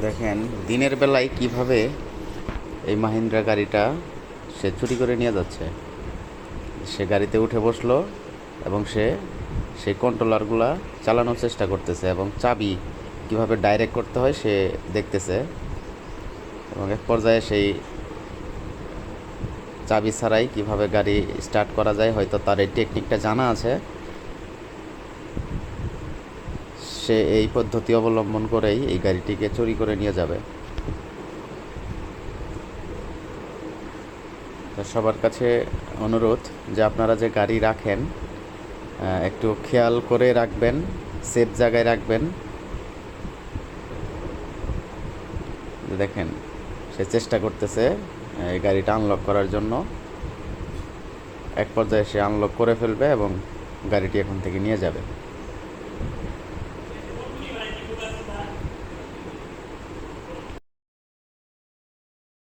দেখেন দিনের বেলায় কিভাবে এই মাহিন্দ্রা গাড়িটা সে চুরি করে নিয়ে যাচ্ছে। সে গাড়িতে উঠে বসলো এবং সে সেই কন্ট্রোলারগুলা চালানোর চেষ্টা করতেছে এবং চাবি কিভাবে ডাইরেক্ট করতে হয় সে দেখতেছে এবং এক পর্যায়ে সেই চাবি ছাড়াই কিভাবে গাড়ি স্টার্ট করা যায়, হয়তো তার এই টেকনিকটা জানা আছে। সে এই পদ্ধতি অবলম্বন করেই এই গাড়িটিকে চুরি করে নিয়ে যাবে। তো সবার কাছে অনুরোধ যে আপনারা যে গাড়ি রাখেন একটু খেয়াল করে রাখবেন, সেফ জায়গায় রাখবেন। দেখেন সে চেষ্টা করতেছে এই গাড়িটা আনলক করার জন্য। এক পর্যায়ে সে আনলক করে ফেলবে এবং গাড়িটি এখান থেকে নিয়ে যাবে।